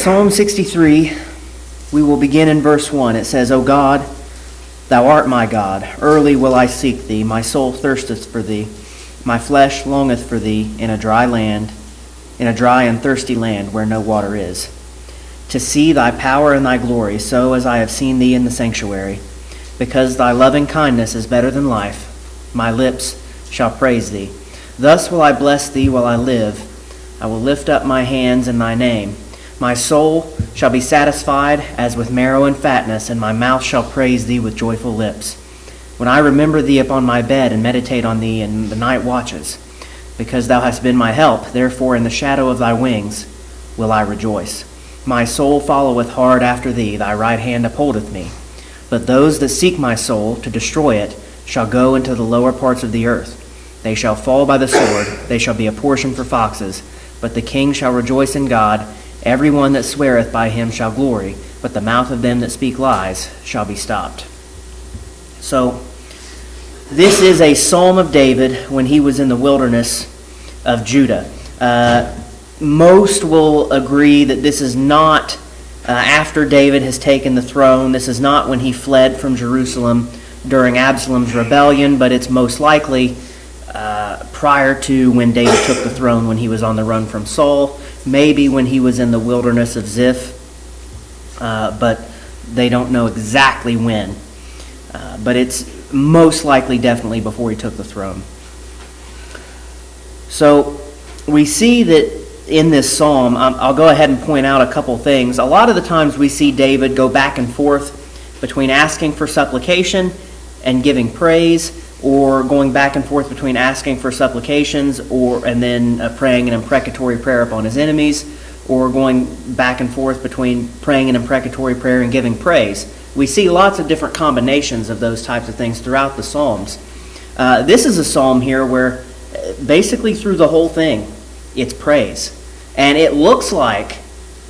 Psalm 63, we will begin in verse 1. It says, O God, thou art my God. Early will I seek thee. My soul thirsteth for thee. My flesh longeth for thee in a dry land, in a dry and thirsty land where no water is. To see thy power and thy glory, so as I have seen thee in the sanctuary. Because thy loving kindness is better than life, my lips shall praise thee. Thus will I bless thee while I live. I will lift up my hands in thy name. My soul shall be satisfied as with marrow and fatness, and my mouth shall praise thee with joyful lips. When I remember thee upon my bed and meditate on thee in the night watches, because thou hast been my help, therefore in the shadow of thy wings will I rejoice. My soul followeth hard after thee, thy right hand upholdeth me. But those that seek my soul to destroy it shall go into the lower parts of the earth. They shall fall by the sword, they shall be a portion for foxes. But the king shall rejoice in God. Every one that sweareth by him shall glory, but the mouth of them that speak lies shall be stopped. So, this is a psalm of David when he was in the wilderness of Judah. Most will agree that this is not after David has taken the throne. This is not when he fled from Jerusalem during Absalom's rebellion, but it's most likely prior to when David took the throne, when he was on the run from Saul, maybe when he was in the wilderness of Ziph, but they don't know exactly when. But it's most likely definitely before he took the throne. So we see that in this psalm, I'll go ahead and point out a couple things. A lot of the times we see David go back and forth between asking for supplication and giving praise, or going back and forth between asking for supplications and then praying an imprecatory prayer upon his enemies, or going back and forth between praying an imprecatory prayer and giving praise. We see lots of different combinations of those types of things throughout the Psalms. This is a psalm here where basically through the whole thing, it's praise. And it looks like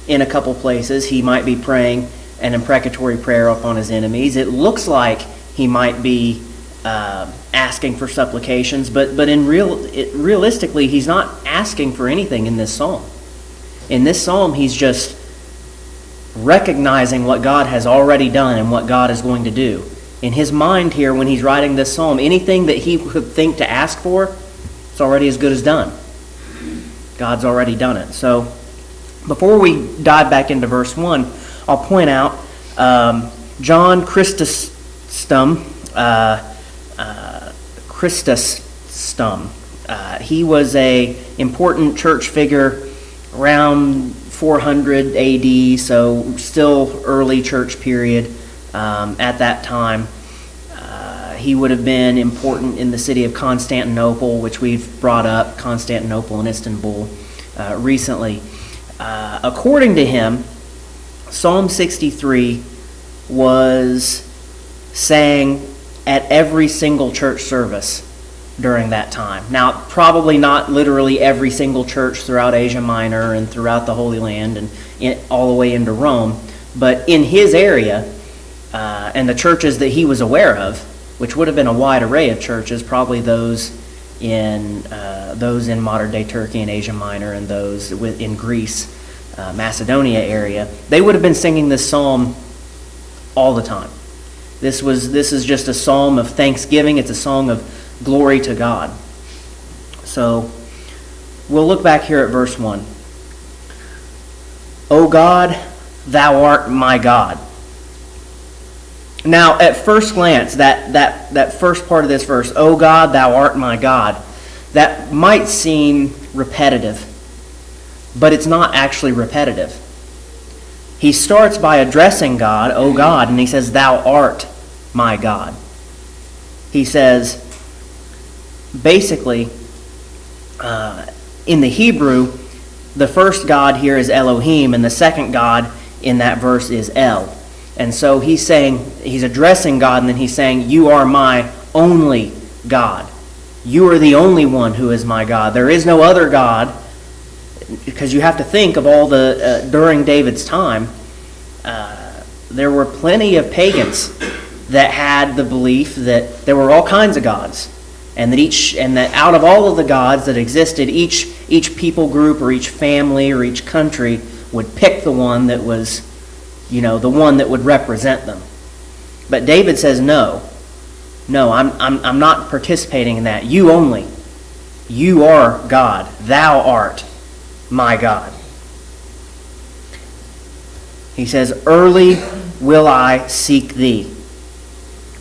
in a couple places he might be praying an imprecatory prayer upon his enemies. It looks like he might be asking for supplications, but realistically, he's not asking for anything in this psalm. In this psalm, he's just recognizing what God has already done and what God is going to do. In his mind here, when he's writing this psalm, anything that he could think to ask for, it's already as good as done. God's already done it. So, before we dive back into verse 1, I'll point out John Chrysostom. He was an important church figure around 400 AD, so still early church period at that time. He would have been important in the city of Constantinople, which we've brought up, Constantinople and Istanbul, recently. According to him, Psalm 63 was sang at every single church service during that time. Now, probably not literally every single church throughout Asia Minor and throughout the Holy Land and all the way into Rome, but in his area and the churches that he was aware of, which would have been a wide array of churches, probably those in modern day Turkey and Asia Minor and those in Greece, Macedonia area, they would have been singing this psalm all the time. This is just a psalm of thanksgiving. It's a song of glory to God. So we'll look back here at verse 1. O God, thou art my God. Now, at first glance, that first part of this verse, O God, thou art my God, that might seem repetitive, but it's not actually repetitive. He starts by addressing God, O God, and he says, thou art my God. He says, basically, in the Hebrew, the first God here is Elohim, and the second God in that verse is El. And so he's addressing God, and then he's saying, you are my only God. You are the only one who is my God. There is no other God, because you have to think of all the, during David's time, there were plenty of pagans that had the belief that there were all kinds of gods, and that out of all of the gods that existed, each people group or each family or each country would pick the one that was, the one that would represent them. But David says, no, I'm not participating in that. You only. You are God. Thou art my God. He says, early will I seek thee.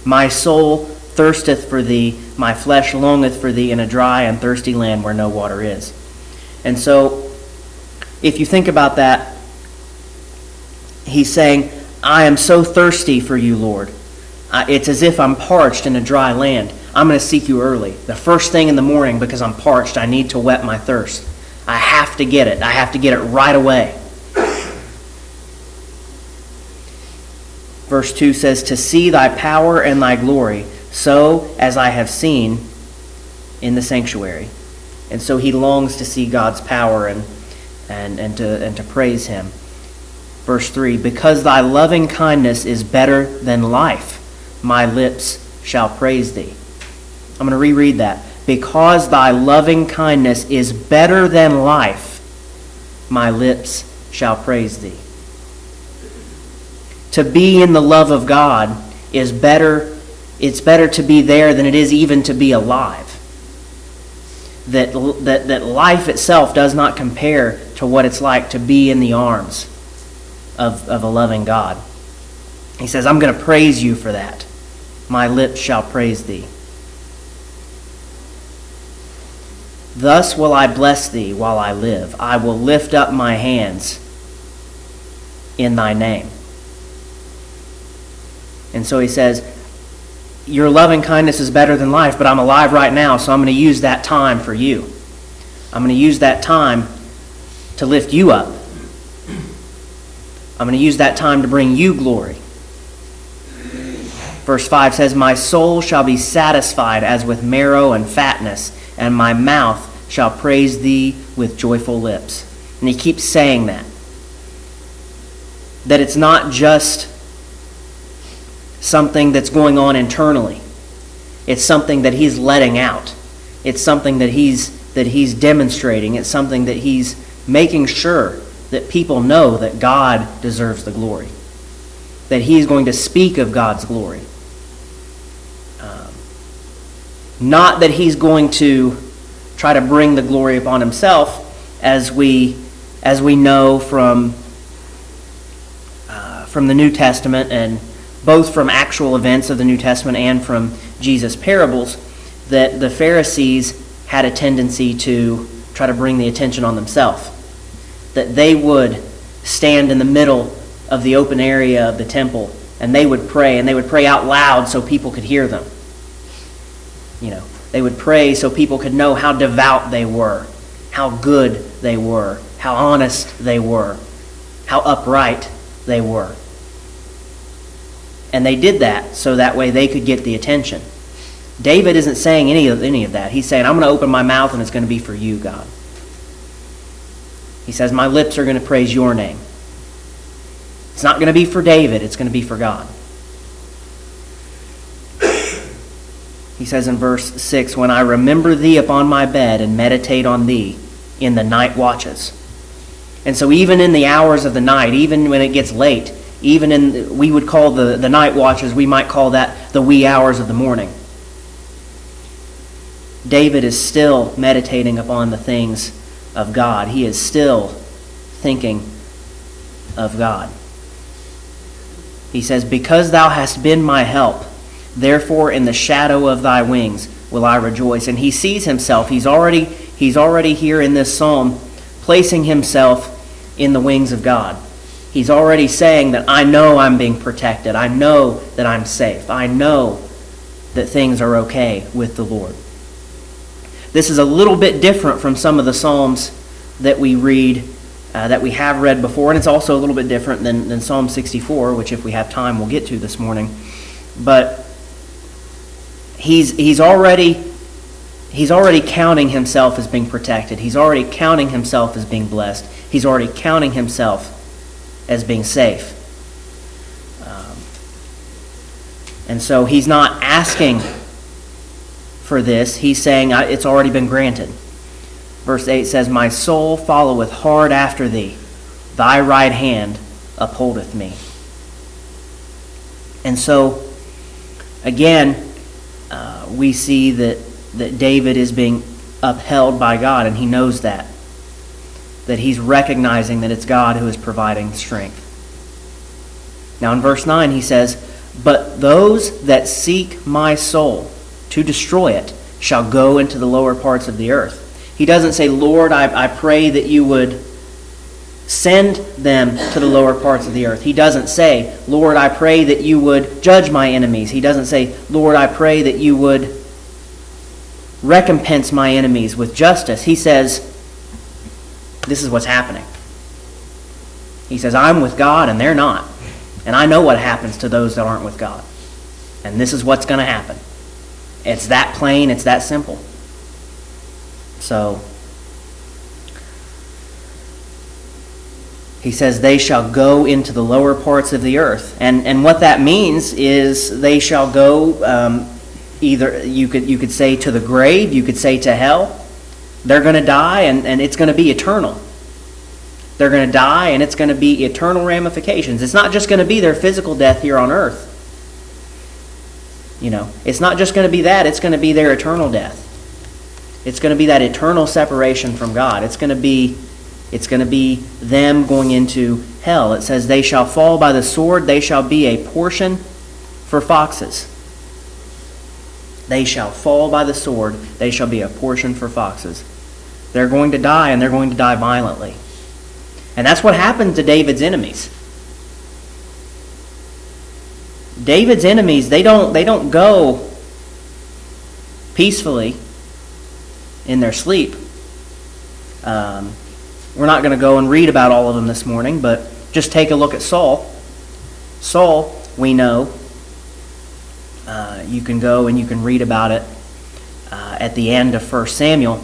My soul thirsteth for thee. My flesh longeth for thee in a dry and thirsty land where no water is. And so, if you think about that, he's saying, I am so thirsty for you, Lord. It's as if I'm parched in a dry land. I'm going to seek you early. The first thing in the morning, because I'm parched, I need to whet my thirst. I have to get it. I have to get it right away. Verse 2 says, to see thy power and thy glory, so as I have seen in the sanctuary. And so he longs to see God's power and to praise him. Verse 3, because thy loving kindness is better than life, my lips shall praise thee. I'm going to reread that. Because thy loving kindness is better than life, my lips shall praise thee. To be in the love of God is better. It's better to be there than it is even to be alive. That life itself does not compare to what it's like to be in the arms of a loving God. He says, I'm going to praise you for that. My lips shall praise thee. Thus will I bless thee while I live. I will lift up my hands in thy name. And so he says, your loving kindness is better than life, but I'm alive right now, so I'm going to use that time for you. I'm going to use that time to lift you up. I'm going to use that time to bring you glory. Verse 5 says, my soul shall be satisfied as with marrow and fatness, and my mouth shall praise thee with joyful lips. And he keeps saying that. That it's not just something that's going on internally. It's something that he's letting out. It's something that he's demonstrating. It's something that he's making sure that people know that God deserves the glory. That he's going to speak of God's glory. Not that he's going to try to bring the glory upon himself, as we know from the New Testament, and both from actual events of the New Testament and from Jesus' parables, that the Pharisees had a tendency to try to bring the attention on themselves. That they would stand in the middle of the open area of the temple, and they would pray out loud so people could hear them. They would pray so people could know how devout they were, how good they were, how honest they were, how upright they were. And they did that so that way they could get the attention. David isn't saying any of that. He's saying, I'm going to open my mouth and it's going to be for you, God. He says, my lips are going to praise your name. It's not going to be for David, it's going to be for God. He says in verse 6, when I remember thee upon my bed and meditate on thee in the night watches. And so even in the hours of the night, even when it gets late, we would call the night watches, we might call that the wee hours of the morning. David is still meditating upon the things of God. He is still thinking of God. He says, because thou hast been my help, therefore in the shadow of thy wings will I rejoice. And he sees himself. He's already here in this psalm placing himself in the wings of God. He's already saying that I know I'm being protected. I know that I'm safe. I know that things are okay with the Lord. This is a little bit different from some of the Psalms that we read, that we have read before, and it's also a little bit different than Psalm 64, which if we have time we'll get to this morning. But he's already counting himself as being protected. He's already counting himself as being blessed. He's already counting himself as being safe. And so he's not asking for this. He's saying it's already been granted. Verse 8 says, my soul followeth hard after thee. Thy right hand upholdeth me. And so, again, we see that David is being upheld by God, and he knows that he's recognizing that it's God who is providing strength. Now in verse 9 he says, "But those that seek my soul to destroy it shall go into the lower parts of the earth." He doesn't say, "Lord, I pray that you would send them to the lower parts of the earth." He doesn't say, "Lord, I pray that you would judge my enemies." He doesn't say, "Lord, I pray that you would recompense my enemies with justice." He says, this is what's happening. He says, I'm with God and they're not. And I know what happens to those that aren't with God. And this is what's going to happen. It's that plain, it's that simple. So, he says, they shall go into the lower parts of the earth. And what that means is they shall go, either you could say to the grave, you could say to hell. They're going to die, and it's going to be eternal. They're going to die, and it's going to be eternal ramifications. It's not just going to be their physical death here on earth. It's not just going to be that. It's going to be their eternal death. It's going to be that eternal separation from God. It's going to be them going into hell. It says, they shall fall by the sword. They shall be a portion for foxes. They shall fall by the sword. They shall be a portion for foxes. They're going to die, and they're going to die violently. And that's what happened to David's enemies. David's enemies, they don't go peacefully in their sleep. We're not going to go and read about all of them this morning, but just take a look at Saul. Saul, we know, you can go and you can read about it at the end of 1 Samuel.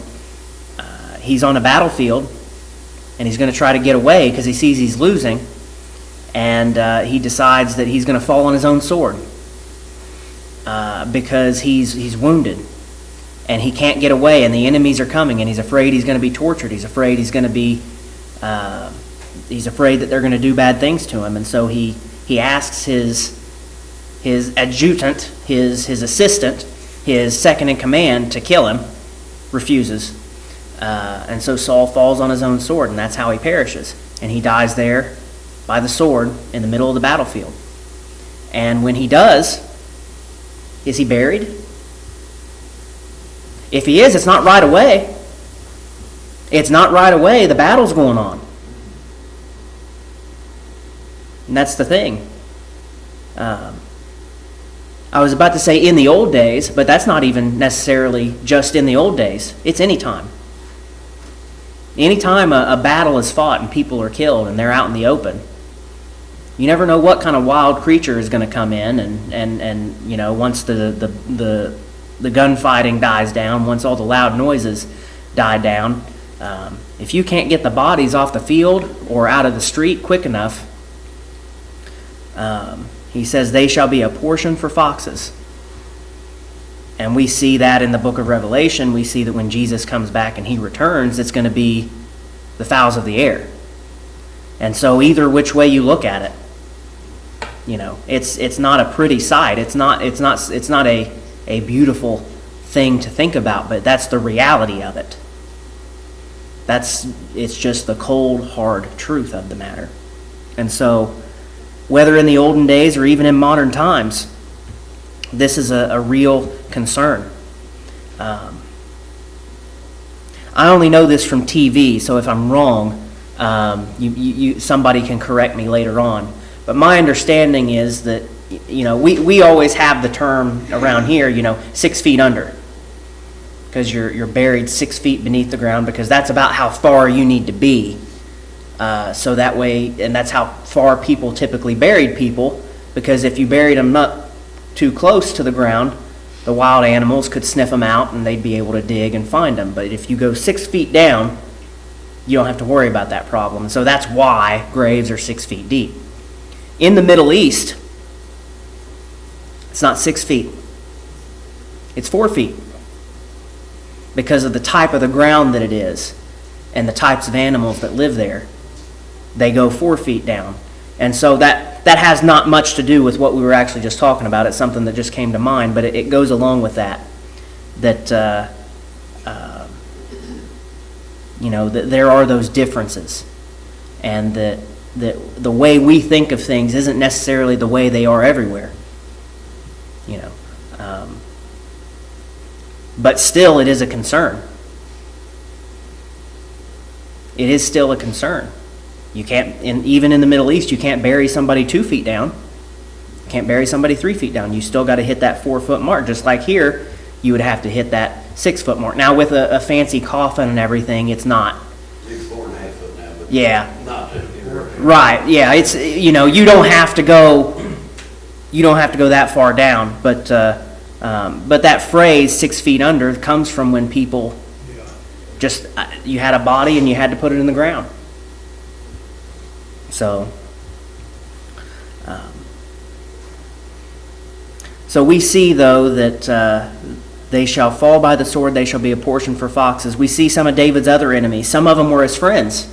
He's on a battlefield, and he's going to try to get away because he sees he's losing, and he decides that he's going to fall on his own sword because he's wounded, and he can't get away, and the enemies are coming, and he's afraid he's going to be tortured. He's afraid he's afraid that they're going to do bad things to him, and so he asks his adjutant, his assistant, his second in command to kill him. Refuses. And so Saul falls on his own sword, and that's how he perishes. And he dies there by the sword in the middle of the battlefield. And when he does, is he buried? If he is, it's not right away. It's not right away. The battle's going on. And that's the thing. I was about to say in the old days, but that's not even necessarily just in the old days. It's any time. Anytime a battle is fought and people are killed and they're out in the open, you never know what kind of wild creature is going to come in, and once the gunfighting dies down, once all the loud noises die down, if you can't get the bodies off the field or out of the street quick enough, he says they shall be a portion for foxes. And we see that in the book of Revelation. We see that when Jesus comes back and he returns, it's going to be the fowls of the air. And so either which way you look at it, it's not a pretty sight. It's not a beautiful thing to think about, but that's the reality of it. It's just the cold, hard truth of the matter. And so, whether in the olden days or even in modern times, this is a real concern. I only know this from TV, so if I'm wrong, somebody can correct me later on. But my understanding is that we always have the term around here, 6 feet under, because you're buried 6 feet beneath the ground, because that's about how far you need to be. So that way, and that's how far people typically buried people, because if you buried them not too close to the ground, the wild animals could sniff them out and they'd be able to dig and find them. But if you go 6 feet down, you don't have to worry about that problem. So that's why graves are 6 feet deep. In the Middle East, it's not 6 feet. It's 4 feet, because of the type of the ground that it is and the types of animals that live there. they go 4 feet down. And so that has not much to do with what we were actually just talking about. It's something that just came to mind, but it goes along with that. That that there are those differences, and that the way we think of things isn't necessarily the way they are everywhere. But still, it is a concern. It is still a concern. You can't, even in the Middle East, you can't bury somebody 2 feet down. You can't bury somebody 3 feet down. You still got to hit that 4 foot mark. Just like here, you would have to hit that 6 foot mark. Now, with a fancy coffin and everything, it's not. It's 4.5 foot now, but yeah, not to right. Yeah, it's you don't have to go. You don't have to go that far down, but that phrase 6 feet under comes from when people just you had a body and you had to put it in the ground. So we see, though, that they shall fall by the sword, they shall be a portion for foxes. We see some of David's other enemies. Some of them were his friends.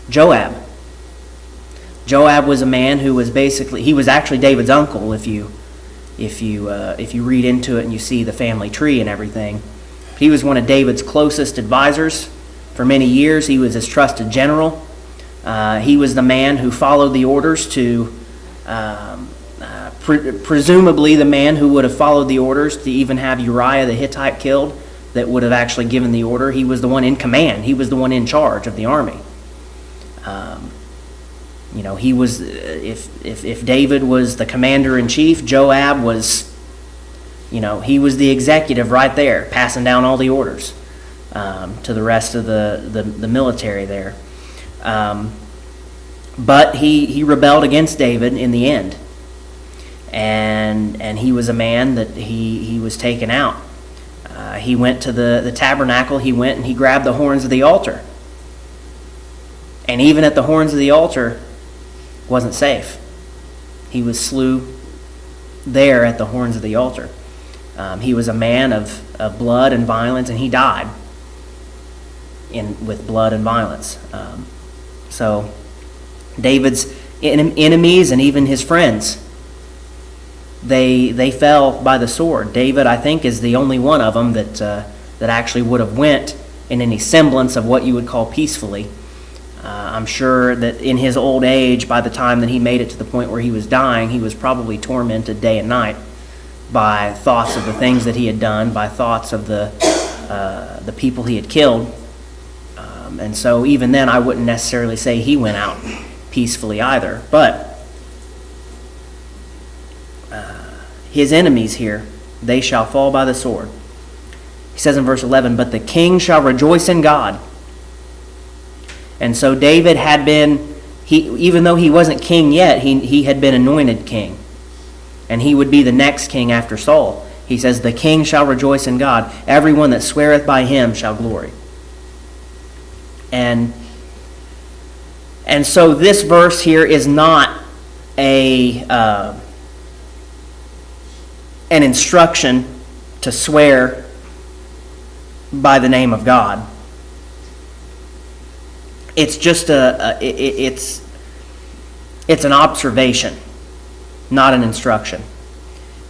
Joab. Joab was a man who was he was actually David's uncle, if you read into it and you see the family tree and everything. He was one of David's closest advisors for many years. He was his trusted general. He was the man who followed the orders to, presumably the man who would have followed the orders to even have Uriah the Hittite killed, that would have actually given the order. He was the one in command. He was the one in charge of the army. He was, if David was the commander-in-chief, Joab was, he was the executive right there, passing down all the orders to the rest of the military there. But he rebelled against David in the end. And he was a man that he was taken out. He went to the tabernacle. He went and he grabbed the horns of the altar. And even at the horns of the altar, wasn't safe. He was slew there at the horns of the altar. He was a man of blood and violence, and he died with blood and violence. So David's enemies and even his friends, they fell by the sword. David, I think, is the only one of them that actually would have went in any semblance of what you would call peacefully. I'm sure that in his old age, by the time that he made it to the point where he was dying, he was probably tormented day and night by thoughts of the things that he had done, by thoughts of the people he had killed. And so even then, I wouldn't necessarily say he went out peacefully either. But his enemies here, they shall fall by the sword. He says in verse 11, but the king shall rejoice in God. And so David had been, even though he wasn't king yet, he had been anointed king. And he would be the next king after Saul. He says, the king shall rejoice in God. Everyone that sweareth by him shall glory. And so this verse here is not an instruction to swear by the name of God. It's just it's an observation, not an instruction.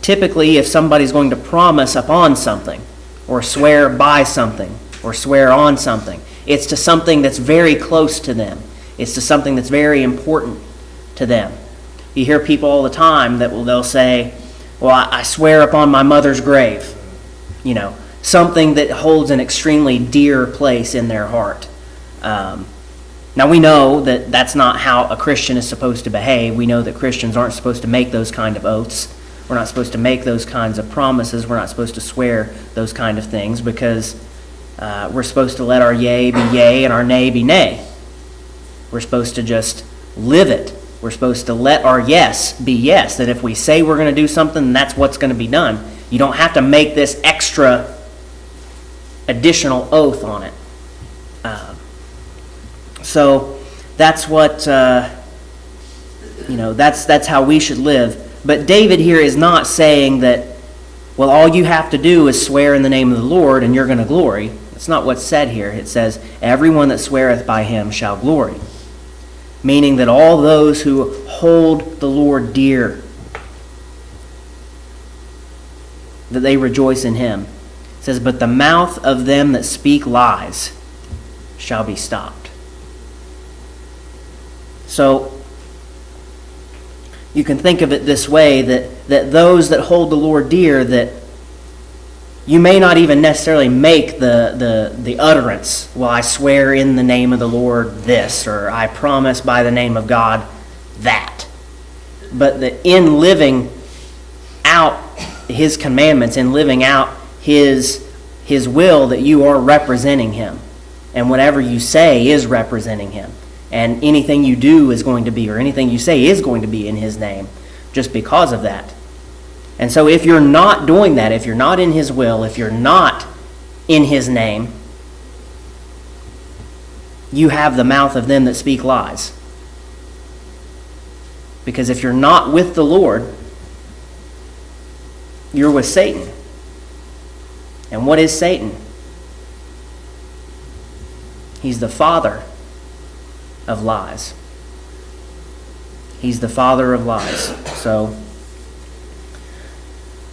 Typically, if somebody's going to promise upon something, or swear by something, or swear on something, it's to something that's very close to them. It's to something that's very important to them. You hear people all the time they'll say, well, I swear upon my mother's grave. Something that holds an extremely dear place in their heart. Now we know that that's not how a Christian is supposed to behave. We know that Christians aren't supposed to make those kind of oaths. We're not supposed to make those kinds of promises. We're not supposed to swear those kind of things because we're supposed to let our yea be yea and our nay be nay. We're supposed to just live it. We're supposed to let our yes be yes, that if we say we're going to do something, that's what's going to be done. You don't have to make this extra additional oath on it. So that's what, that's how we should live. But David here is not saying that, well, all you have to do is swear in the name of the Lord and you're going to glory. That's not what's said here. It says, everyone that sweareth by him shall glory. meaning that all those who hold the Lord dear, that they rejoice in him. It says, but the mouth of them that speak lies shall be stopped. So, you can think of it this way, that those that hold the Lord dear, that you may not even necessarily make the utterance, well, I swear in the name of the Lord this, or I promise by the name of God that. But that in living out his commandments, in living out his will, that you are representing him. And whatever you say is representing him. And anything you do is going to be, or anything you say is going to be in his name, just because of that. And so if you're not doing that, if you're not in his will, if you're not in his name, you have the mouth of them that speak lies. Because if you're not with the Lord, you're with Satan. And what is Satan? He's the father of lies. He's the father of lies. So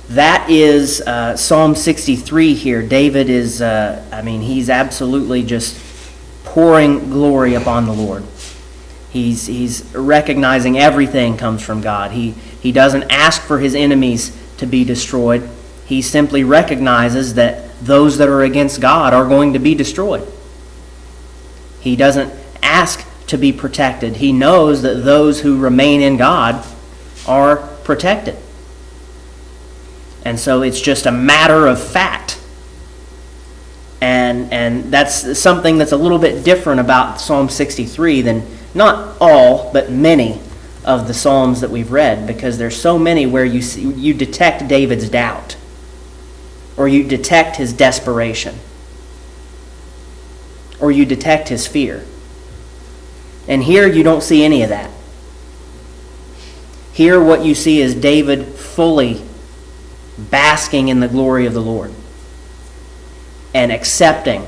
that is Psalm 63 here. David is, he's absolutely just pouring glory upon the Lord. He's recognizing everything comes from God. He doesn't ask for his enemies to be destroyed. He simply recognizes that those that are against God are going to be destroyed. He doesn't ask to be protected. He knows that those who remain in God are protected. And so it's just a matter of fact. And that's something that's a little bit different about Psalm 63 than not all, but many of the Psalms that we've read, because there's so many where you detect David's doubt, or you detect his desperation, or you detect his fear. And here you don't see any of that. Here what you see is David fully basking in the glory of the Lord and accepting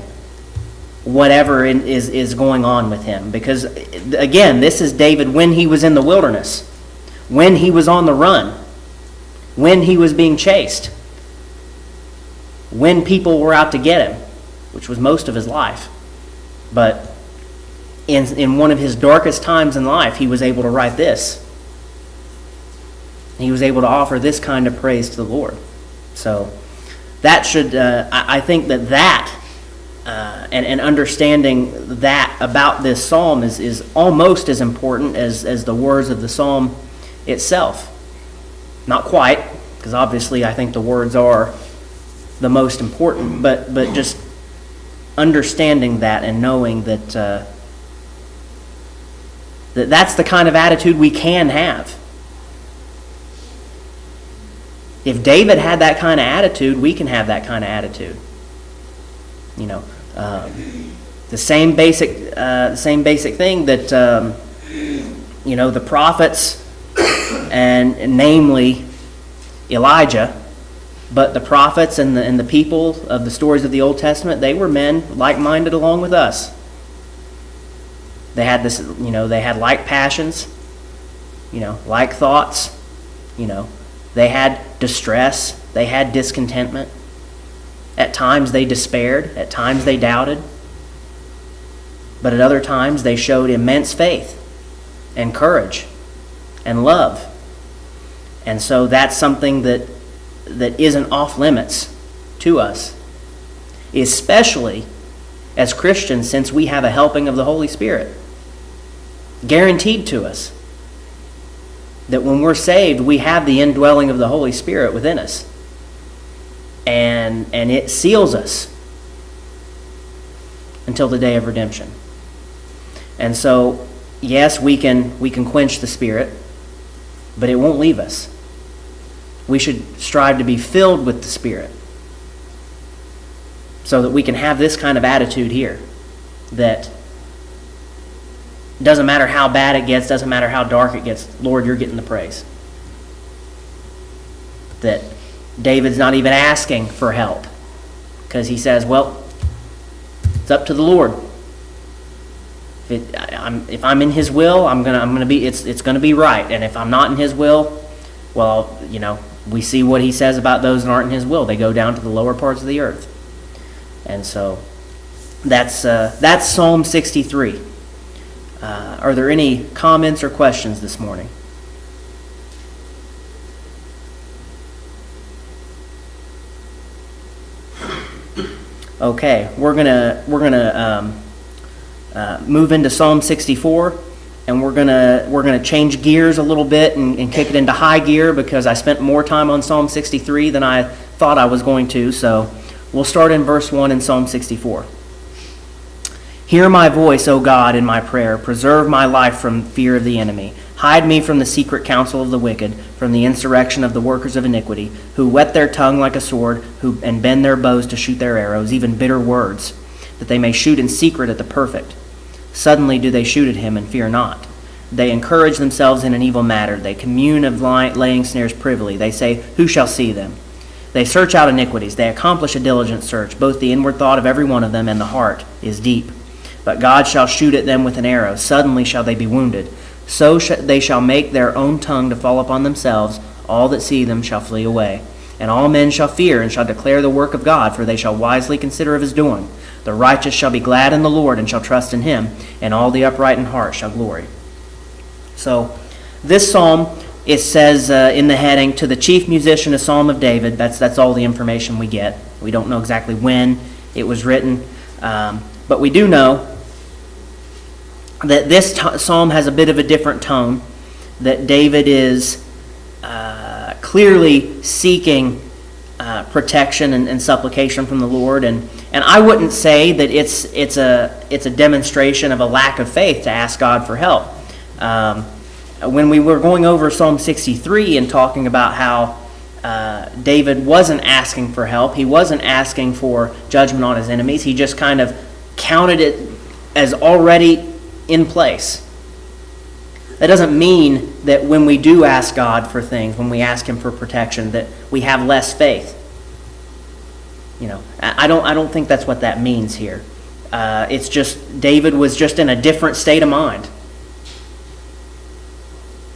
whatever is going on with him. Because, again, this is David when he was in the wilderness, when he was on the run, when he was being chased, when people were out to get him, which was most of his life. But in one of his darkest times in life, he was able to write this. He was able to offer this kind of praise to the Lord. So that should, I think that and understanding that about this psalm is almost as important as the words of the psalm itself. Not quite, because obviously I think the words are the most important, but just understanding that and knowing that that's the kind of attitude we can have. If David had that kind of attitude, we can have that kind of attitude. You know, the same basic thing that the prophets, and namely Elijah, but the prophets and the people of the stories of the Old Testament, they were men like-minded along with us. They had this, they had like passions, like thoughts, They had distress. They had discontentment. At times they despaired. At times they doubted. But at other times they showed immense faith and courage and love. And so that's something that isn't off limits to us, especially as Christians, since we have a helping of the Holy Spirit guaranteed to us. That when we're saved, we have the indwelling of the Holy Spirit within us. And it seals us until the day of redemption. And so, yes, we can quench the Spirit, but it won't leave us. We should strive to be filled with the Spirit so that we can have this kind of attitude here, that doesn't matter how bad it gets, doesn't matter how dark it gets, Lord, you're getting the praise. That David's not even asking for help, because he says, well, it's up to the Lord. If I'm in His will, it's gonna be right. And if I'm not in His will, well, we see what He says about those that aren't in His will. They go down to the lower parts of the earth. And so that's Psalm 63. Are there any comments or questions this morning? Okay, we're gonna move into Psalm 64, and we're gonna change gears a little bit and kick it into high gear because I spent more time on Psalm 63 than I thought I was going to. So we'll start in verse 1 in Psalm 64. Hear my voice, O God, in my prayer. Preserve my life from fear of the enemy. Hide me from the secret counsel of the wicked, from the insurrection of the workers of iniquity, who whet their tongue like a sword, and bend their bows to shoot their arrows, even bitter words, that they may shoot in secret at the perfect. Suddenly do they shoot at him and fear not. They encourage themselves in an evil matter. They commune of laying snares privily. They say, who shall see them? They search out iniquities. They accomplish a diligent search. Both the inward thought of every one of them and the heart is deep. But God shall shoot at them with an arrow. Suddenly shall they be wounded. So they shall make their own tongue to fall upon themselves. All that see them shall flee away. And all men shall fear and shall declare the work of God, for they shall wisely consider of His doing. The righteous shall be glad in the Lord and shall trust in Him, and all the upright in heart shall glory. So this psalm, it says in the heading, to the chief musician, a psalm of David. That's all the information we get. We don't know exactly when it was written, but we do know that this psalm has a bit of a different tone, that David is clearly seeking protection and supplication from the Lord, and I wouldn't say that it's a demonstration of a lack of faith to ask God for help. When we were going over Psalm 63 and talking about how David wasn't asking for help, he wasn't asking for judgment on his enemies, he just kind of counted it as already in place. That doesn't mean that when we do ask God for things, when we ask Him for protection, that we have less faith. I don't think that's what that means here. It's just David was just in a different state of mind,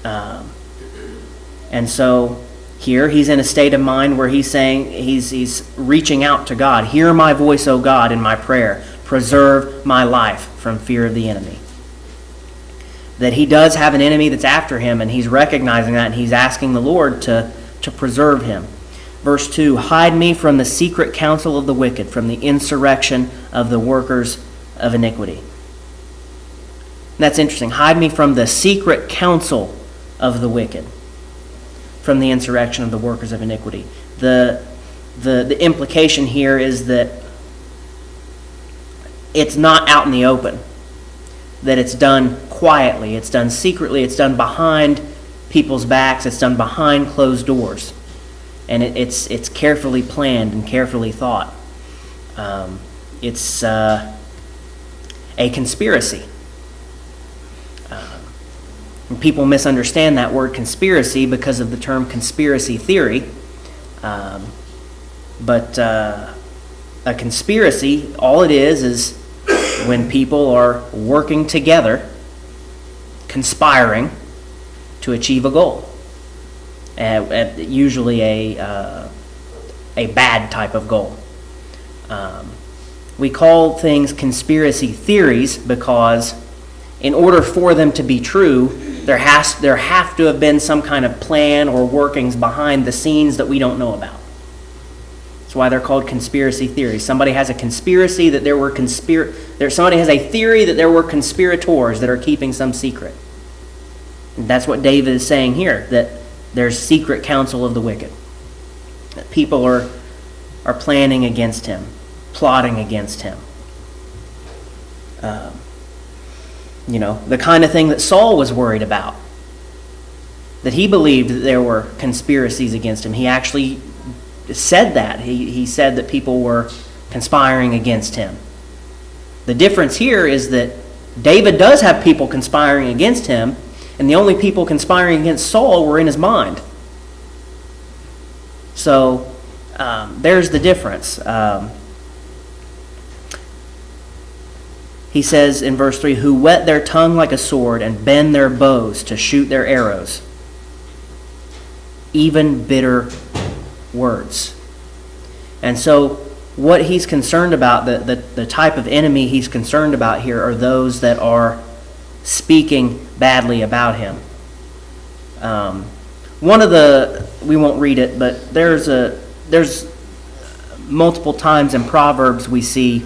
and so here he's in a state of mind where he's saying he's reaching out to God. Hear my voice, O God, in my prayer. Preserve my life from fear of the enemy. That he does have an enemy that's after him, and he's recognizing that, and he's asking the Lord to preserve him. Verse 2, hide me from the secret counsel of the wicked, from the insurrection of the workers of iniquity. And that's interesting. Hide me from the secret counsel of the wicked, from the insurrection of the workers of iniquity. The implication here is that it's not out in the open, that it's done quietly, it's done secretly, it's done behind people's backs, it's done behind closed doors, and it's carefully planned and carefully thought. It's a conspiracy. People misunderstand that word conspiracy because of the term conspiracy theory, but a conspiracy, all it is when people are working together, conspiring to achieve a goal, usually a bad type of goal. We call things conspiracy theories because in order for them to be true, there have to have been some kind of plan or workings behind the scenes that we don't know about. That's why they're called conspiracy theories. Somebody has a conspiracy that somebody has a theory that there were conspirators that are keeping some secret. And that's what David is saying here, that there's secret counsel of the wicked. That people are planning against him, plotting against him. The kind of thing that Saul was worried about. That he believed that there were conspiracies against him. He actually said that. He said that people were conspiring against him. The difference here is that David does have people conspiring against him, and the only people conspiring against Saul were in his mind. So there's the difference. he says in verse 3, who whet their tongue like a sword and bend their bows to shoot their arrows. Even bitter words. And so what he's concerned about, the type of enemy he's concerned about here are those that are speaking badly about him. We won't read it, but there's multiple times in Proverbs we see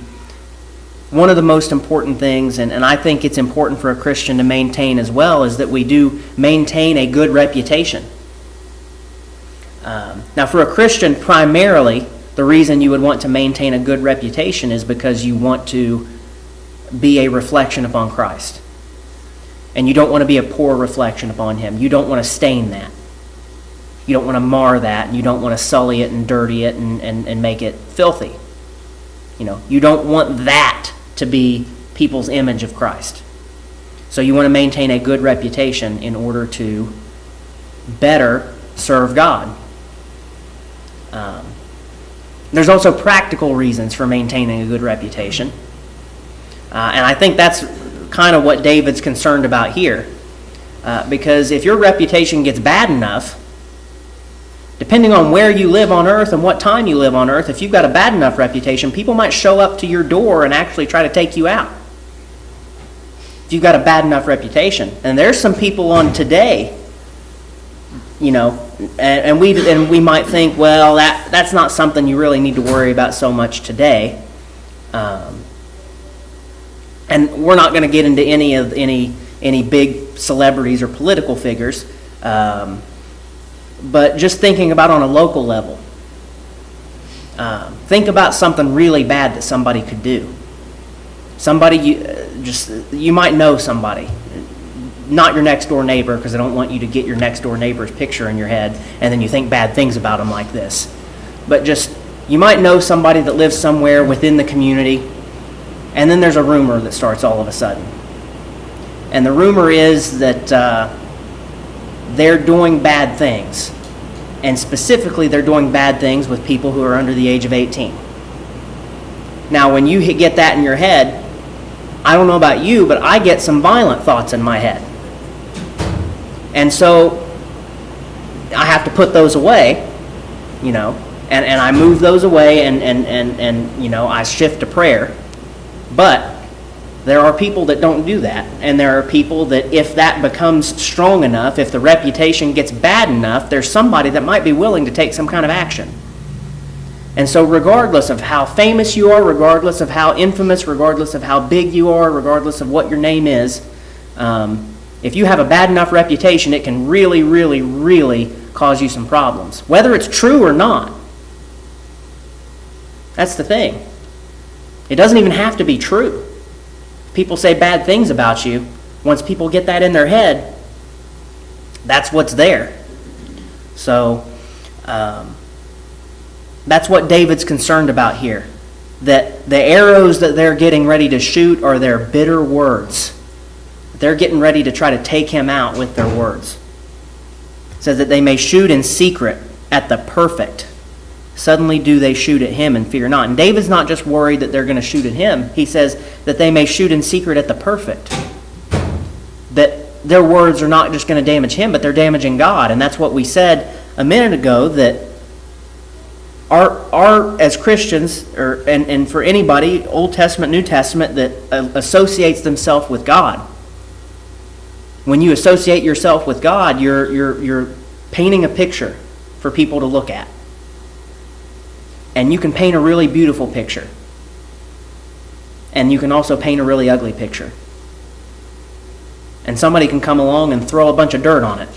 one of the most important things, and I think it's important for a Christian to maintain as well, is that we do maintain a good reputation. Now, for a Christian, primarily, the reason you would want to maintain a good reputation is because you want to be a reflection upon Christ. And you don't want to be a poor reflection upon Him. You don't want to stain that. You don't want to mar that, and you don't want to sully it and dirty it and make it filthy. You don't want that to be people's image of Christ. So you want to maintain a good reputation in order to better serve God. There's also practical reasons for maintaining a good reputation. And I think that's kind of what David's concerned about here. Because if your reputation gets bad enough, depending on where you live on earth and what time you live on earth, if you've got a bad enough reputation, people might show up to your door and actually try to take you out. If you've got a bad enough reputation. And there's some people on today, and we might think, well, that's not something you really need to worry about so much today. And we're not going to get into any big celebrities or political figures. But just thinking about on a local level, think about something really bad that somebody could do. You might know somebody, not your next door neighbor, because I don't want you to get your next door neighbor's picture in your head and then you think bad things about them like this. But you might know somebody that lives somewhere within the community, and then there's a rumor that starts all of a sudden. And the rumor is that they're doing bad things. And specifically, they're doing bad things with people who are under the age of 18. Now, when you get that in your head, I don't know about you, but I get some violent thoughts in my head. And so I have to put those away, and I move those away and I shift to prayer. But there are people that don't do that. And there are people that if that becomes strong enough, if the reputation gets bad enough, there's somebody that might be willing to take some kind of action. And so regardless of how famous you are, regardless of how infamous, regardless of how big you are, regardless of what your name is, if you have a bad enough reputation, it can really, really, really cause you some problems. Whether it's true or not. That's the thing. It doesn't even have to be true. People say bad things about you. Once people get that in their head, that's what's there. So that's what David's concerned about here. That the arrows that they're getting ready to shoot are their bitter words. They're getting ready to try to take him out with their words. It says that they may shoot in secret at the perfect. Suddenly do they shoot at him and fear not. And David's not just worried that they're going to shoot at him. He says that they may shoot in secret at the perfect. That their words are not just going to damage him, but they're damaging God. And that's what we said a minute ago, that our as Christians, and for anybody, Old Testament, New Testament, that associates themselves with God. When you associate yourself with God, you're painting a picture for people to look at. And you can paint a really beautiful picture. And you can also paint a really ugly picture. And somebody can come along and throw a bunch of dirt on it.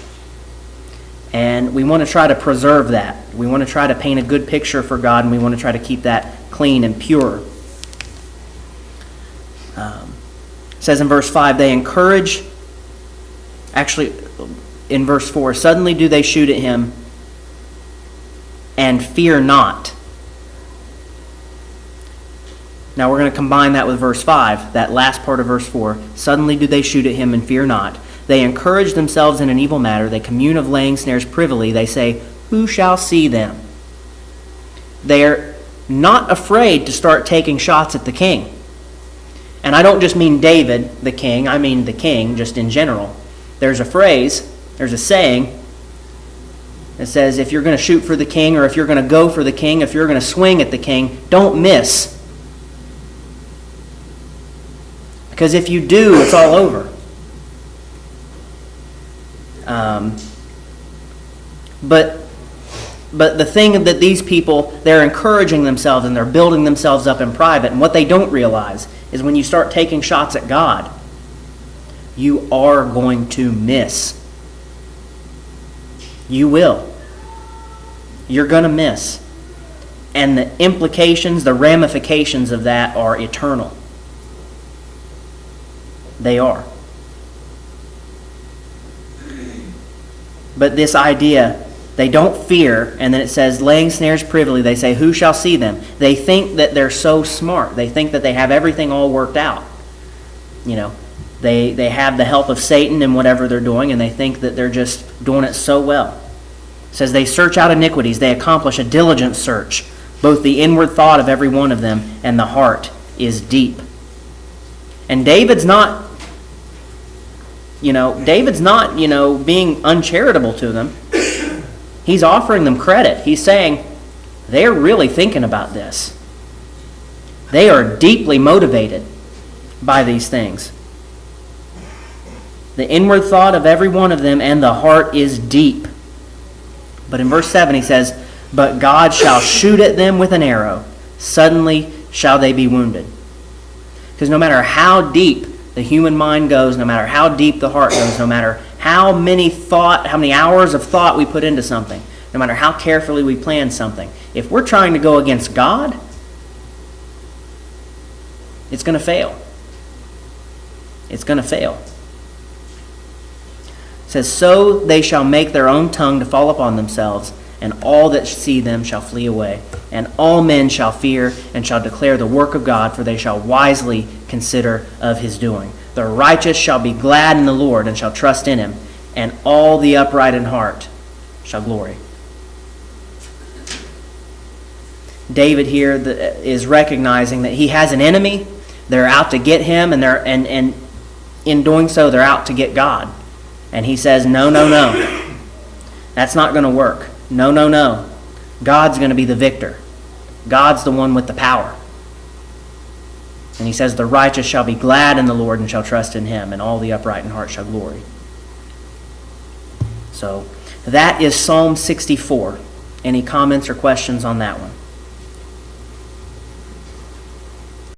And we want to try to preserve that. We want to try to paint a good picture for God, and we want to try to keep that clean and pure. It says in verse 5, they encourage, actually in verse 4, suddenly do they shoot at him and fear not. Now we're going to combine that with verse 5, that last part of verse 4. Suddenly do they shoot at him and fear not. They encourage themselves in an evil matter. They commune of laying snares privily. They say, who shall see them? They're not afraid to start taking shots at the king. And I don't just mean David, the king. I mean the king, just in general. There's a phrase, there's a saying that says if you're going to shoot for the king, or if you're going to go for the king, if you're going to swing at the king, don't miss. Because if you do, it's all over. But the thing that these people, they're encouraging themselves and they're building themselves up in private. And what they don't realize is when you start taking shots at God, you are going to miss. You will. You're going to miss. And the implications, the ramifications of that are eternal. They are. But this idea, they don't fear, and then it says, laying snares privily, they say, who shall see them? They think that they're so smart. They think that they have everything all worked out. You know, they have the help of Satan in whatever they're doing, and they think that they're just doing it so well. It says, they search out iniquities. They accomplish a diligent search. Both the inward thought of every one of them and the heart is deep. And David's not, being uncharitable to them. He's offering them credit. He's saying, they're really thinking about this. They are deeply motivated by these things. The inward thought of every one of them and the heart is deep. But in verse 7 he says, but God shall shoot at them with an arrow. Suddenly shall they be wounded. Because no matter how deep the human mind goes, no matter how deep the heart goes, no matter how many hours of thought we put into something, no matter how carefully we plan something, if we're trying to go against God, it's going to fail. It's going to fail. It says, so they shall make their own tongue to fall upon themselves, and all that see them shall flee away. And all men shall fear and shall declare the work of God, for they shall wisely consider of his doing. The righteous shall be glad in the Lord and shall trust in him, and all the upright in heart shall glory. David here is recognizing that he has an enemy. They're out to get him, and in doing so, they're out to get God. And he says, no. That's not going to work. No. God's going to be the victor. God's the one with the power. And he says, the righteous shall be glad in the Lord and shall trust in him, and all the upright in heart shall glory. So, that is Psalm 64. Any comments or questions on that one?